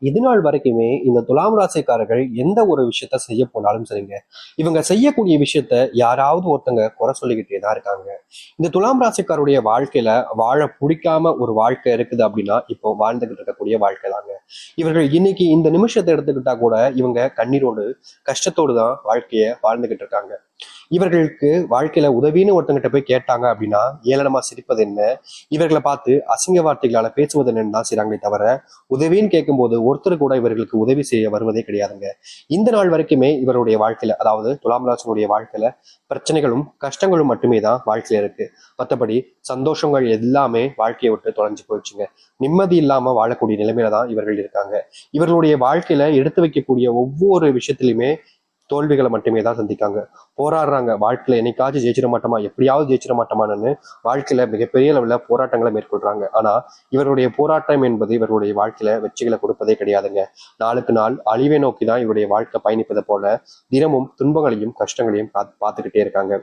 இது நாள் வரைக்குமே இந்த துலாம் ராசிக்காரர்கள் எந்த ஒரு விஷயத்த செய்ய போனாலும் சரிங்க, இவங்க செய்யக்கூடிய விஷயத்த யாராவது ஒருத்தங்க குறை சொல்லிக்கிட்டே தான் இருக்காங்க. இந்த துலாம் ராசிக்காருடைய வாழ்க்கையில வாழ பிடிக்காம ஒரு வாழ்க்கை இருக்குது அப்படின்னா இப்போ வாழ்ந்துகிட்டு இருக்கக்கூடிய வாழ்க்கை தாங்க. இவர்கள் இன்னைக்கு இந்த நிமிஷத்தை எடுத்துக்கிட்டா கூட இவங்க கண்ணீரோடு கஷ்டத்தோடு தான் வாழ்க்கைய வாழ்ந்துகிட்டு இருக்காங்க. இவர்களுக்கு வாழ்க்கையில உதவின்னு ஒருத்தங்கிட்ட போய் கேட்டாங்க அப்படின்னா ஏளனமா சிரிப்பது என்ன, இவர்களை பார்த்து அசிங்க வார்த்தைகளால பேசுவது என்னன்னு தான் செய்றாங்களே தவிர, உதவின்னு கேட்கும்போது ஒருத்தர் கூட இவர்களுக்கு உதவி செய்ய வருவதே கிடையாதுங்க. இந்த நாள் வரைக்குமே இவருடைய வாழ்க்கையில, அதாவது துலாம் ராசினுடைய வாழ்க்கையில பிரச்சனைகளும் கஷ்டங்களும் மட்டுமே தான் வாழ்க்கையில இருக்கு. மற்றபடி சந்தோஷங்கள் எல்லாமே வாழ்க்கையை விட்டு தொலைஞ்சு போயிடுச்சுங்க. நிம்மதி இல்லாம வாழக்கூடிய நிலைமையில தான் இவர்கள் இருக்காங்க. இவர்களுடைய வாழ்க்கையில எடுத்து வைக்கக்கூடிய ஒவ்வொரு விஷயத்திலுமே தோல்விகளை மட்டுமே தான் சந்திக்காங்க. போராடுறாங்க, வாழ்க்கையில என்னைக்காச்சும் ஜெயிச்சிட மாட்டோமா, எப்படியாவது ஜெயிச்சிட மாட்டோமான்னு வாழ்க்கையில மிகப்பெரிய அளவுல போராட்டங்களை மேற்கொள்றாங்க. ஆனா இவருடைய போராட்டம் என்பது இவருடைய வாழ்க்கையில வெற்றிகளை கொடுப்பதே கிடையாதுங்க. நாளுக்கு நாள் அழிவை நோக்கி தான் இவருடைய வாழ்க்கை பயணிப்பதை போல தினமும் துன்பங்களையும் கஷ்டங்களையும் பார்த்துக்கிட்டே இருக்காங்க.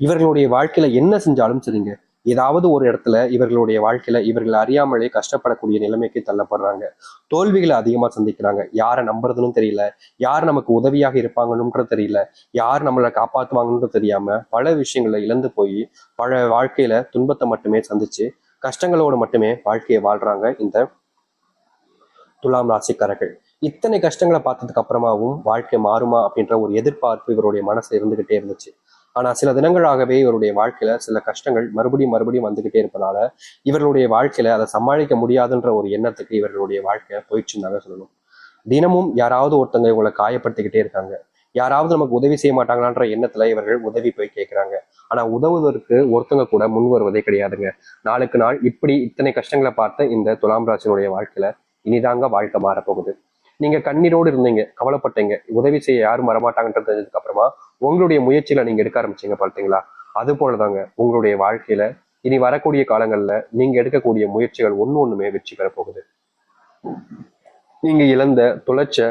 இவர்களுடைய வாழ்க்கையில என்ன செஞ்சாலும் சரிங்க, ஏதாவது ஒரு இடத்துல இவர்களுடைய வாழ்க்கையில இவர்கள் அறியாமலே கஷ்டப்படக்கூடிய நிலைமைக்கு தள்ளப்படுறாங்க. தோல்விகளை அதிகமா சந்திக்கிறாங்க. யாரை நம்புறதுன்னு தெரியல, யார் நமக்கு உதவியாக இருப்பாங்கன்னு தெரியல, யார் நம்மளை காப்பாத்துவாங்கன்னு தெரியாம பல விஷயங்களை இழந்து போய் பல வாழ்க்கையில துன்பத்தை மட்டுமே சந்திச்சு கஷ்டங்களோடு மட்டுமே வாழ்க்கையை வாழ்றாங்க இந்த துலாம் ராசிக்காரர்கள். இத்தனை கஷ்டங்களை பார்த்ததுக்கு அப்புறமாவும் வாழ்க்கை மாறுமா அப்படின்ற ஒரு எதிர்பார்ப்பு இவருடைய மனசுல இருந்துகிட்டே இருந்துச்சு. ஆனா சில தினங்களாகவே இவருடைய வாழ்க்கையில சில கஷ்டங்கள் மறுபடியும் மறுபடியும் வந்துகிட்டே இருப்பதால இவர்களுடைய வாழ்க்கையில அதை சமாளிக்க முடியாதுன்ற ஒரு எண்ணத்துக்கு இவர்களுடைய வாழ்க்கை போயிடுச்சுன்னு தாங்க சொல்லணும். தினமும் யாராவது ஒருத்தங்க இவங்களை காயப்படுத்திக்கிட்டே இருக்காங்க. யாராவது நமக்கு உதவி செய்ய மாட்டாங்களான்ற எண்ணத்துல இவர்கள் உதவி போய் கேட்கிறாங்க. ஆனா உதவுவதற்கு ஒருத்தங்க கூட முன் வருவதே கிடையாதுங்க. நாளுக்கு நாள் இப்படி இத்தனை கஷ்டங்களை பார்த்த இந்த துலாம் ராசினுடைய வாழ்க்கையில இனிதாங்க வாழ்க்கை மாறப்போகுது. நீங்க கண்ணீரோடு இருந்தீங்க, கவலைப்பட்டீங்க, உதவி செய்ய யாரும் வரமாட்டாங்கன்றது தெரிஞ்சதுக்கு அப்புறமா உங்களுடைய முயற்சிகளை நீங்க எடுக்க ஆரம்பிச்சீங்க பார்த்தீங்களா? அது போலதாங்க உங்களுடைய வாழ்க்கையில இனி வரக்கூடிய காலங்கள்ல நீங்க எடுக்கக்கூடிய முயற்சிகள் ஒண்ணுமே வெற்றி பெற போகுது. நீங்க இழந்த தொலைச்ச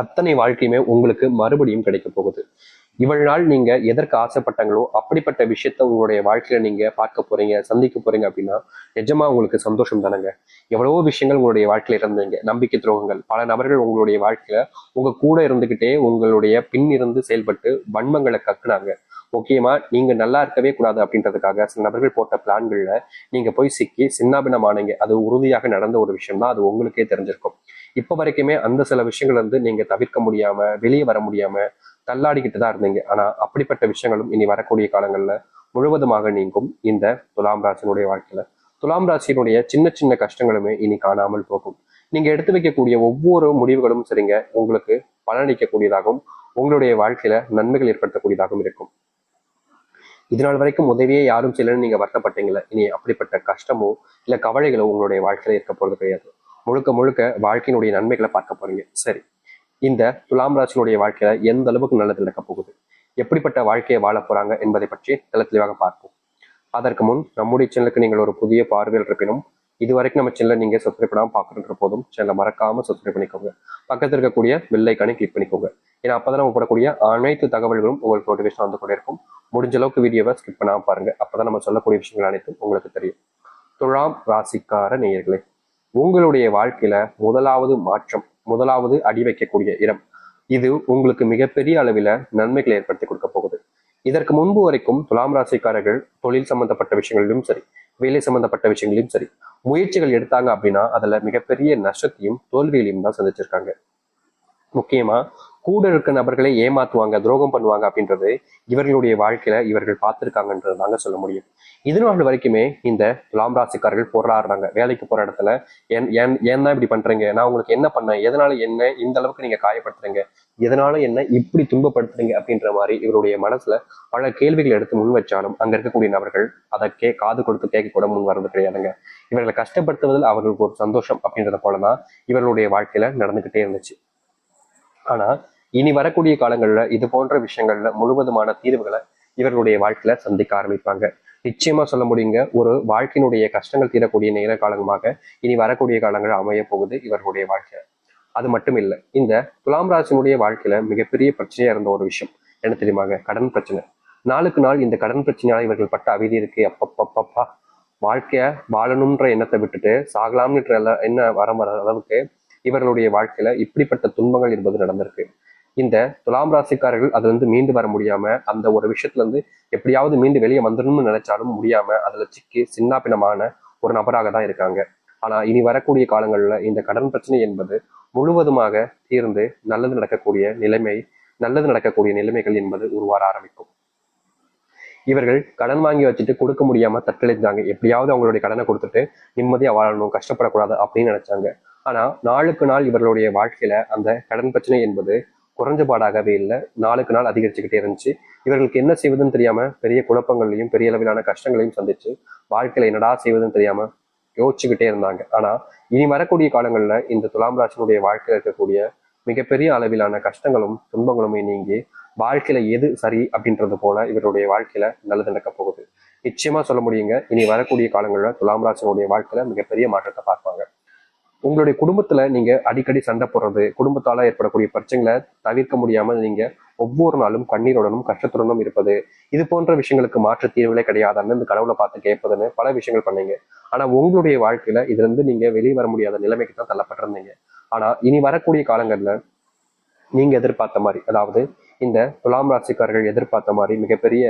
அத்தனை வாழ்க்கையுமே உங்களுக்கு மறுபடியும் கிடைக்க போகுது. இவ்வளவு நாள் நீங்க எதற்கு ஆசைப்பட்டாங்களோ அப்படிப்பட்ட விஷயத்த உங்களுடைய வாழ்க்கையில நீங்க பார்க்க போறீங்க, சந்திக்க போறீங்க அப்படின்னா நிஜமா உங்களுக்கு சந்தோஷம் தானங்க. எவ்வளவோ விஷயங்கள் உங்களுடைய வாழ்க்கையில இருந்தீங்க, நம்பிக்கை துரோகங்கள், பல நபர்கள் உங்களுடைய வாழ்க்கையில உங்க கூட இருந்துகிட்டே உங்களுடைய பின் இருந்து செயல்பட்டு வன்மங்களை கக்குனாங்க. முக்கியமா நீங்க நல்லா இருக்கவே கூடாது அப்படின்றதுக்காக சில நபர்கள் போட்ட பிளான்கள்ல நீங்க போய் சிக்கி சின்னாபின்னமானீங்க. அது உறுதியாக நடந்த ஒரு விஷயம் தான், அது உங்களுக்கே தெரிஞ்சிருக்கும். இப்ப வரைக்குமே அந்த சில விஷயங்கள் வந்து நீங்க தவிர்க்க முடியாம வெளியே வர முடியாம தள்ளாடிக்கிட்டு தான் இருந்தீங்க. ஆனா அப்படிப்பட்ட விஷயங்களும் இனி வரக்கூடிய காலங்கள்ல முழுவதுமாக நீங்கும் இந்த துலாம் ராசியினுடைய வாழ்க்கையில. துலாம் ராசியினுடைய சின்ன சின்ன கஷ்டங்களுமே இனி காணாமல் போகும். நீங்க எடுத்து வைக்கக்கூடிய ஒவ்வொரு முடிவுகளும் சரிங்க உங்களுக்கு பலனளிக்கக்கூடியதாகவும் உங்களுடைய வாழ்க்கையில நன்மைகள் ஏற்படுத்தக்கூடியதாகவும் இருக்கும். இதனால் வரைக்கும் உதவியே யாரும் செய்யலன்னு நீங்க வருத்தப்பட்டீங்களே, இனி அப்படிப்பட்ட கஷ்டமோ இல்ல கவலைகளோ உங்களுடைய வாழ்க்கையில இருக்க போறது கிடையாது. முழுக்க முழுக்க வாழ்க்கையினுடைய நன்மைகளை பார்க்க போறீங்க. சரி, இந்த துலாம் ராசியினுடைய வாழ்க்கையில எந்த அளவுக்கு நல்லது நடக்க போகுது, எப்படிப்பட்ட வாழ்க்கையை வாழ போறாங்க என்பதை பற்றி தெளிவாக பார்ப்போம். அதற்கு முன் நம்முடைய சேனலுக்கு நீங்கள் ஒரு புதிய பார்வையில் இருப்பினும் இதுவரைக்கும் நம்ம சேனலை நீங்க சப்ஸ்கிரைப் பண்ணாம பார்க்கணுன்ற போதும் சேனலை மறக்காம சப்ஸ்கிரைப் பண்ணிக்கோங்க. பக்கத்தில் இருக்கக்கூடிய பெல் ஐக்கானை கிளிக் பண்ணிக்கோங்க. ஏன்னா அப்பதான் நம்ம போடக்கூடிய அனைத்து தகவல்களும் உங்களுக்கு நோட்டிஃபிகேஷன் வந்து கொண்டே இருக்கும். முடிஞ்ச அளவுக்கு வீடியோவை ஸ்கிப் பண்ணாம பாருங்க. அப்பதான் நம்ம சொல்லக்கூடிய விஷயங்கள் அனைத்தும் உங்களுக்கு தெரியும். துலாம் ராசிக்கார நேயர்களே, உங்களுடைய வாழ்க்கையில முதலாவது மாற்றம், முதலாவது அடி வைக்கக்கூடிய இடம், இது உங்களுக்கு மிகப்பெரிய அளவில நன்மைகளை ஏற்படுத்தி கொடுக்க போகுது. இதற்கு முன்பு வரைக்கும் துலாம் ராசிக்காரர்கள் தொழில் சம்பந்தப்பட்ட விஷயங்களிலும் சரி, வேலை சம்பந்தப்பட்ட விஷயங்களிலும் சரி, முயற்சிகள் எடுத்தாங்க அப்படின்னா அதுல மிகப்பெரிய நஷ்டத்தையும் தோல்வியிலையும் தான் சந்திச்சிருக்காங்க. முக்கியமா கூட இருக்க நபர்களை ஏமாத்துவாங்க, துரோகம் பண்ணுவாங்க அப்படின்றது இவர்களுடைய வாழ்க்கையில இவர்கள் பார்த்திருக்காங்கன்றது தாங்க சொல்ல முடியும். இதனால வரைக்குமே இந்த துலாம் ராசிக்காரர்கள் போராடுறாங்க. வேலைக்கு போற இடத்துல ஏன் தான் இப்படி பண்றீங்க, நான் உங்களுக்கு என்ன பண்ணேன், எதனால என்ன இந்த அளவுக்கு நீங்க காயப்படுத்துறீங்க, எதனால என்ன இப்படி துன்பப்படுத்துறீங்க அப்படின்ற மாதிரி இவருடைய மனசுல பல கேள்விகள் எடுத்து முன் வச்சாலும் அங்க இருக்கக்கூடிய நபர்கள் அதை காது கொடுத்து கேட்க கூட முன் வர்றது கிடையாதுங்க. இவர்களை கஷ்டப்படுத்துவதில் அவர்களுக்கு ஒரு சந்தோஷம் அப்படின்றத போலதான் இவர்களுடைய வாழ்க்கையில நடந்துகிட்டே இருந்துச்சு. ஆனா இனி வரக்கூடிய காலங்கள்ல இது போன்ற விஷயங்கள்ல முழுவதுமான தீர்வுகளை இவர்களுடைய வாழ்க்கையில சந்திக்க ஆரம்பிப்பாங்க. நிச்சயமா சொல்ல முடியுங்க, ஒரு வாழ்க்கையினுடைய கஷ்டங்கள் தீரக்கூடிய நேர காலமாக இனி வரக்கூடிய காலங்கள் அமைய போகுது இவர்களுடைய வாழ்க்கை. அது மட்டும் இல்லை, இந்த துலாம் ராசினுடைய வாழ்க்கையில மிகப்பெரிய பிரச்சனையா இருந்த ஒரு விஷயம் என்ன தெரியுமாங்க? கடன் பிரச்சனை. நாளுக்கு நாள் இந்த கடன் பிரச்சனையால இவர்கள் பட்ட அவதி இருக்கு அப்பப்பப்பா வாழ்க்கைய வாழணுன்ற எண்ணத்தை விட்டுட்டு சாகலாம்ன்ற என்ன வர அளவுக்கு இவர்களுடைய வாழ்க்கையில இப்படிப்பட்ட துன்பங்கள் என்பது நடந்திருக்கு. இந்த துலாம் ராசிக்காரர்கள் அதுல இருந்து மீண்டு வர முடியாம, அந்த ஒரு விஷயத்துல இருந்து எப்படியாவது மீண்டு வெளியே வந்துடணும்னு நினைச்சாலும் முடியாம அதுல சிக்கி சின்னாபின்னமான ஒரு நபராக தான் இருக்காங்க. ஆனா இனி வரக்கூடிய காலங்கள்ல இந்த கடன் பிரச்சனை என்பது முழுவதுமாக தீர்ந்து நல்லது நடக்கக்கூடிய நிலைமைகள் என்பது உருவார ஆரம்பிக்கும். இவர்கள் கடன் வாங்கி வச்சுட்டு கொடுக்க முடியாம தத்தளித்தாங்க. எப்படியாவது அவங்களுடைய கடனை கொடுத்துட்டு நிம்மதியா வாழணும், கஷ்டப்படக்கூடாது அப்படின்னு நினைச்சாங்க. ஆனா நாளுக்கு நாள் இவர்களுடைய வாழ்க்கையில அந்த கடன் பிரச்சனை என்பது குறைஞ்சபாடாகவே இல்லை, நாளுக்கு நாள் அதிகரிச்சுக்கிட்டே இருந்துச்சு. இவர்களுக்கு என்ன செய்வதுன்னு தெரியாம பெரிய குழப்பங்களையும் பெரிய அளவிலான கஷ்டங்களையும் சந்திச்சு வாழ்க்கையில என்னடா செய்வதுன்னு தெரியாம யோசிச்சுக்கிட்டே இருந்தாங்க. ஆனா இனி வரக்கூடிய காலங்கள்ல இந்த துலாம் ராசினுடைய வாழ்க்கையில இருக்கக்கூடிய மிகப்பெரிய அளவிலான கஷ்டங்களும் துன்பங்களுமே நீங்கி வாழ்க்கையில எது சரி அப்படின்றது போல இவருடைய வாழ்க்கையில நல்லது நடக்க போகுது. நிச்சயமா சொல்ல முடியுங்க, இனி வரக்கூடிய காலங்கள்ல துலாம் ராசினுடைய வாழ்க்கையில மிகப்பெரிய மாற்றத்தை பார்ப்பாங்க. உங்களுடைய குடும்பத்துல நீங்க அடிக்கடி சண்டை போடுறது, குடும்பத்தால ஏற்படக்கூடிய பிரச்சனைகளை தவிர்க்க முடியாம நீங்க ஒவ்வொரு நாளும் கண்ணீருடனும் கஷ்டத்துடனும் இருப்பது, இது போன்ற விஷயங்களுக்கு மாற்று தீர்வுகளே கிடையாதுன்னு இந்த கடவுளை பார்த்து கேட்பதுன்னு பல விஷயங்கள் பண்ணீங்க. ஆனா உங்களுடைய வாழ்க்கையில இதுல இருந்து நீங்க வெளியே வர முடியாத நிலைமைக்கு தான் தள்ளப்பட்டிருந்தீங்க. ஆனா இனி வரக்கூடிய காலங்கள்ல நீங்க எதிர்பார்த்த மாதிரி, அதாவது இந்த துலாம் ராசிக்காரர்கள் எதிர்பார்த்த மாதிரி மிகப்பெரிய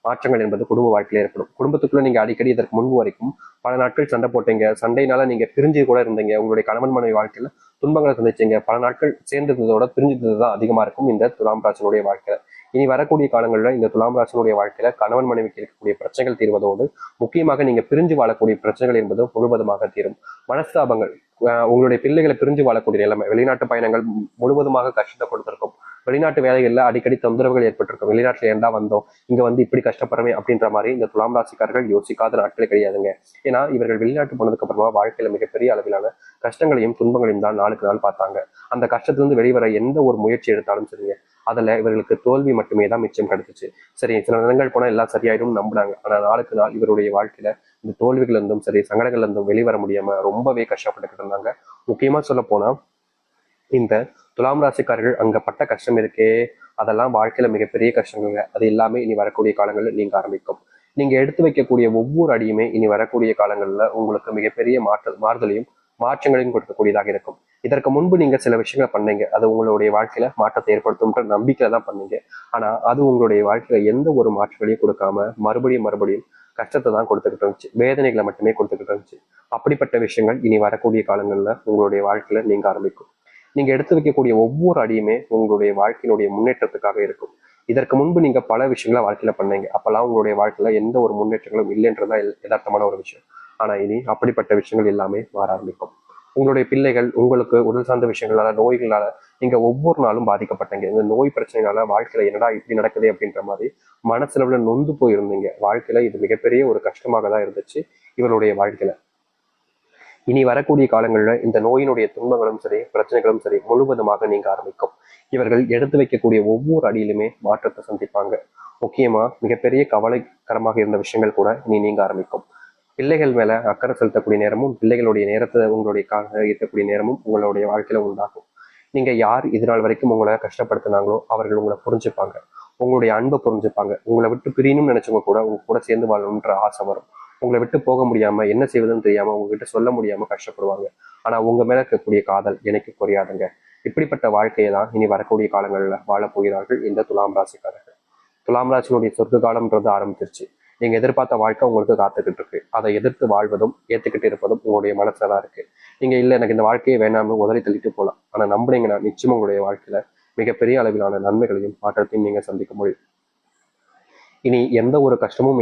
மாற்றங்கள் என்பது குடும்ப வாழ்க்கையில ஏற்படும். குடும்பத்துக்குள்ள நீங்க அடிக்கடி இதற்கு முன்பு வரைக்கும் பல நாட்கள் சண்டை போட்டீங்க, சண்டையினால நீங்க பிரிஞ்சு கூட இருந்தீங்க, உங்களுடைய கணவன் மனைவி வாழ்க்கையில துன்பங்களை சந்திச்சீங்க, பல நாட்கள் சேர்ந்திருந்ததோட பிரிஞ்சிருந்தது தான் அதிகமா இருக்கும் இந்த துலாம் ராசினுடைய வாழ்க்கையில. இனி வரக்கூடிய காலங்களில் இந்த துலாம் ராசினுடைய வாழ்க்கையில கணவன் மனைவிக்கு இருக்கக்கூடிய பிரச்சனைகள் தீர்வதோடு முக்கியமாக நீங்க பிரிஞ்சு வாழக்கூடிய பிரச்சனைகள் என்பது முழுவதுமாக தீரும். மனஸ்தாபங்கள், உங்களுடைய பிள்ளைகளை பிரிஞ்சு வாழக்கூடிய நிலைமை, வெளிநாட்டு பயணங்கள் முழுவதுமாக கஷ்டத்தை கொடுத்திருக்கும். வெளிநாட்டு வேலைகள்ல அடிக்கடி தொந்தரவுகள் ஏற்பட்டிருக்கும். வெளிநாட்டுல ஏண்டா வந்தோம், இங்க வந்து இப்படி கஷ்டப்படுறமே அப்படின்ற மாதிரி இந்த துலாம் ராசிக்காரர்கள் யோசிக்காத நாட்களே கிடையாதுங்க. ஏன்னா இவர்கள் வெளிநாட்டு போனதுக்கு அப்புறமா வாழ்க்கையில மிகப்பெரிய அளவிலான கஷ்டங்களையும் துன்பங்களையும் தான் நாளுக்கு நாள் பார்த்தாங்க. அந்த கஷ்டத்திலிருந்து வெளிவர எந்த ஒரு முயற்சி எடுத்தாலும் சரிங்க, அதுல இவர்களுக்கு தோல்வி மட்டுமே தான் மிச்சம் கிடைச்சிச்சு. சரி, சில நேரங்கள் போனா எல்லாம் சரியாயிடும் நம்பினாங்க. ஆனா நாளுக்கு நாள் இவருடைய வாழ்க்கையில இந்த தோல்விகள் இருந்தும் சரி, சங்கடங்கள் இருந்தும் வெளிவர முடியாம ரொம்பவே கஷ்டப்பட்டுக்கிட்டு இருந்தாங்க. முக்கியமா சொல்ல போனா இந்த துலாம் ராசிக்காரர்கள் அங்க பட்ட கஷ்டம் இருக்கே, அதெல்லாம் வாழ்க்கையில மிகப்பெரிய கஷ்டங்க. அது எல்லாமே இனி வரக்கூடிய காலங்களில் நீங்க ஆரம்பிக்கும். நீங்க எடுத்து வைக்கக்கூடிய ஒவ்வொரு அடியுமே இனி வரக்கூடிய காலங்கள்ல உங்களுக்கு மிகப்பெரிய மாறுதலையும் மாற்றங்களையும் கொடுக்கக்கூடியதாக இருக்கும். இதற்கு முன்பு நீங்க சில விஷயங்களை பண்ணீங்க, அது உங்களுடைய வாழ்க்கையில மாற்றத்தை ஏற்படுத்தும்ன்ற நம்பிக்கையில தான் பண்ணீங்க. ஆனா அது உங்களுடைய வாழ்க்கையில எந்த ஒரு மாற்றங்களையும் கொடுக்காம மறுபடியும் கஷ்டத்தை தான் கொடுத்துக்கிட்டு இருந்துச்சு, வேதனைகளை மட்டுமே கொடுத்துக்கிட்டு இருந்துச்சு. அப்படிப்பட்ட விஷயங்கள் இனி வரக்கூடிய காலங்கள்ல உங்களுடைய வாழ்க்கையில நீங்க ஆரம்பிக்கும். நீங்க எடுத்து வைக்கக்கூடிய ஒவ்வொரு அடியுமே உங்களுடைய வாழ்க்கையினுடைய முன்னேற்றத்துக்காக இருக்கும். இதற்கு முன்பு நீங்க பல விஷயங்கள வாழ்க்கையில பண்ணீங்க, அப்பெல்லாம் உங்களுடைய வாழ்க்கையில எந்த ஒரு முன்னேற்றங்களும் இல்லைன்றதான் யதார்த்தமான ஒரு விஷயம். ஆனா இனி அப்படிப்பட்ட விஷயங்கள் எல்லாமே மாற ஆரம்பிக்கும். உங்களுடைய பிள்ளைகள் உங்களுக்கு உடல் சார்ந்த விஷயங்களால, நோய்களால நீங்க ஒவ்வொரு நாளும் பாதிக்கப்பட்டீங்க. இந்த நோய் பிரச்சனைனால வாழ்க்கையில என்னடா இப்படி நடக்குது அப்படின்ற மாதிரி மனசுல நொந்து போயிருந்தீங்க. வாழ்க்கையில இது மிகப்பெரிய ஒரு கஷ்டமாக தான் இருந்துச்சு இவருடைய வாழ்க்கையில. இனி வரக்கூடிய காலங்களில் இந்த நோயினுடைய துன்பங்களும் சரி, பிரச்சனைகளும் சரி முழுவதுமாக நீங்க ஆரம்பிக்கும். இவர்கள் எடுத்து வைக்கக்கூடிய ஒவ்வொரு அடியிலுமே மாற்றத்தை சந்திப்பாங்க. முக்கியமா மிகப்பெரிய கவலைக்கரமாக இருந்த விஷயங்கள் கூட இனி நீங்க ஆரம்பிக்கும். பிள்ளைகள் மேல அக்கறை செலுத்தக்கூடிய நேரமும், பிள்ளைகளுடைய நேரத்தை உங்களுடைய இருக்கக்கூடிய நேரமும் உங்களுடைய வாழ்க்கையில உண்டாகும். நீங்க யார் இதனால் வரைக்கும் உங்களை கஷ்டப்படுத்தினாங்களோ அவர்கள் உங்களை புரிஞ்சுப்பாங்க, உங்களுடைய அன்பை புரிஞ்சுப்பாங்க. உங்களை விட்டு பிரியணும்னு நினைச்சவங்க கூட உங்க கூட சேர்ந்து வாழணுன்ற ஆசை வரும். உங்களை விட்டு போக முடியாம என்ன செய்வதுன்னு தெரியாம உங்ககிட்ட சொல்ல முடியாம கஷ்டப்படுவாங்க. ஆனா உங்க மேல இருக்கக்கூடிய காதல் எனக்கு குறையாதுங்க. இப்படிப்பட்ட வாழ்க்கையை தான் இனி வரக்கூடிய காலங்களில் வாழப் போகிறார்கள் இந்த துலாம் ராசிக்காரர்கள். துலாம் ராசியினுடைய சொர்க்க காலம்ன்றது ஆரம்பிச்சிருச்சு. நீங்க எதிர்பார்த்த வாழ்க்கை உங்களுக்கு காத்துக்கிட்டு இருக்கு. அதை எதிர்த்து வாழ்வதும் ஏத்துக்கிட்டு இருப்பதும் உங்களுடைய மனசுலதான் இருக்கு. நீங்க இல்ல எனக்கு இந்த வாழ்க்கையை வேணாம்னு உதறி தள்ளிட்டு போகலாம். ஆனா நம்புனீங்கன்னா நிச்சயம் உங்களுடைய வாழ்க்கையில மிகப்பெரிய அளவிலான நன்மைகளையும் மாற்றத்தையும் நீங்க சந்திக்க முடியும். இனி எந்த ஒரு கஷ்டமும்